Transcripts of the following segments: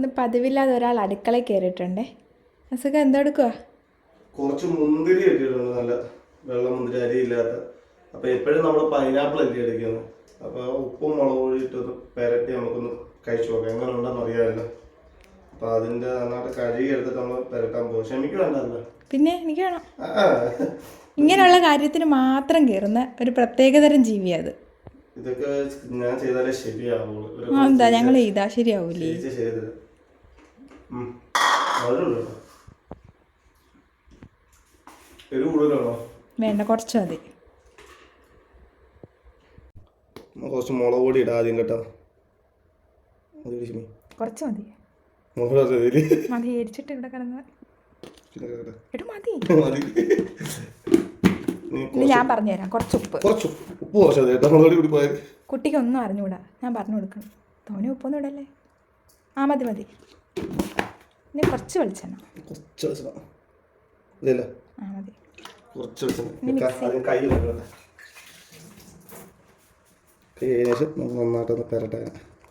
ഇന്ന് പതിവില്ലാതെ ഒരാൾ അടുക്കളയിൽ കയറിയിട്ടുണ്ടേ. അസുഖം എന്തെടുക്കുക? കുറച്ച് മുന്തിരി ഇട്ടിട്ടുണ്ട്, നല്ല വെള്ളം മുന്തിരി, അരിയില്ലാത്ത. അപ്പോൾ എപ്പോഴും നമ്മൾ പൈനാപ്പിൾ അരി എടുക്കുന്നത്. അപ്പോൾ ഉപ്പും മുളക് പൊടി ഇട്ടൊന്ന് പെരട്ടി നമുക്കൊന്ന് കഴിച്ചു നോക്കാം, എങ്ങനെ ഉണ്ടെന്ന് അറിയാമല്ലോ. അപ്പോൾ അതിൻ്റെ നന്നായിട്ട് കഴുകി എടുത്തിട്ട് നമ്മൾ പെരട്ടാൻ പോകും. ക്ഷമിക്ക് വേണ്ടല്ലോ. പിന്നെ എനിക്ക് വേണം. ഇങ്ങനെയുള്ള കാര്യത്തിന് മാത്രം കയറുന്ന ഒരു പ്രത്യേകതരം ജീവിയാണ് അത്. ഇതൊക്കെ ഞാൻ ചെയ്താലേ ശരിയാവുള്ളൂ. എന്താ ഞങ്ങൾ ചെയ്താൽ ശരിയാവൂലേ? വേണ്ട, കുറച്ച് മതി. കുറച്ച് മുളക് പൊടി ഇടാം ആദ്യം കേട്ടോ. കുറച്ച് മതി. മതി എരിച്ചിട്ട് ഇവിടെ കിടന്ന് മതി. ഞാൻ പറഞ്ഞുതരാം. കുറച്ച് ഉപ്പ് കുട്ടിക്കൊന്നും അറിഞ്ഞുകൂടാ, ഞാൻ പറഞ്ഞു കൊടുക്കണം. തോനെ ഉപ്പൊന്നും ഇടല്ലേ. ആ മതി മതി. ഇനി കുറച്ച് വെളിച്ചെണ്ണ. ആ മതി.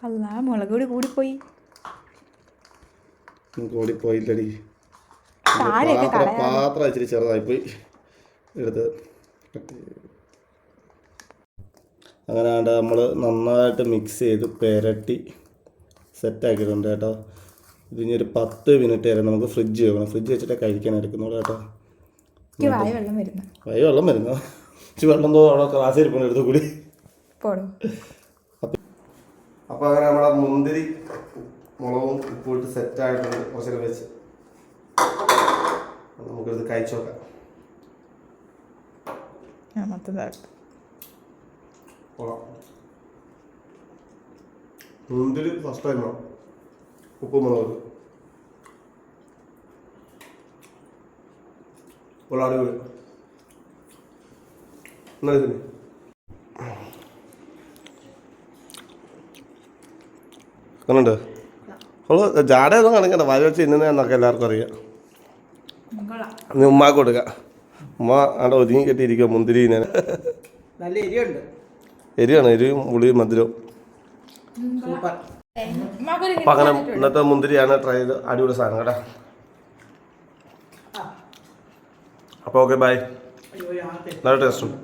അല്ല, മുളക് പൊടി കൂടിപ്പോയി. കൂടിപ്പോയില്ലടി, പാത്രം ഇച്ചിരി ചെറുതായിപ്പോയി എടുത്ത്. അങ്ങനെ നമ്മൾ നന്നായിട്ട് മിക്സ് ചെയ്ത് പെരട്ടി സെറ്റാക്കിയിട്ടുണ്ട് കേട്ടോ. ഇതിനി ഒരു 10 മിനിറ്റ് വരെ നമുക്ക് ഫ്രിഡ്ജ് വെക്കണം. ഫ്രിഡ്ജ് വെച്ചിട്ട് കഴിക്കാൻ എടുക്കുന്നുള്ളൂ കേട്ടോ. വായ വെള്ളം വരുന്നു. ഇച്ചിരി വെള്ളം തോ അവിടെ ക്ലാസ് ഇരിപ്പുണ്ട് എടുത്തു കൂടി. അപ്പോൾ അങ്ങനെ നമ്മളെ മുന്തിരി മുളകും ഉപ്പിട്ട് സെറ്റായിട്ടുണ്ട്. കുറച്ച് നേരം വെച്ച് നമുക്കിത് കഴിച്ചു നോക്കാം. മുന്തിരി ഫസ്റ്റ് ടൈമാണ്. ഉപ്പ് മുളക് അടിപൊളി. അങ്ങനുണ്ട്. അവള് ജാടയൊന്നും കാണിക്കണ്ട, വായ വെച്ച് ഇന്നതെന്നൊക്കെ എല്ലാവർക്കും അറിയാം. നീ ഉമ്മാക്ക് കൊടുക്കുക. ഉമ്മ അവിടെ ഒതുങ്ങി കെട്ടിയിരിക്കുക മുന്തിരി. ഞാൻ നല്ല എരിയുണ്ട്. എരിയാണ്, എരിയും പുളിയും മധുരവും. അപ്പം അങ്ങനെ ഇന്നത്തെ മുന്തിരിയാണ് ട്രൈ ചെയ്ത് അടിപൊളി സാധനം കേട്ടോ. അപ്പോൾ ഓക്കെ ബൈ. നല്ല ടേസ്റ്റുണ്ട്.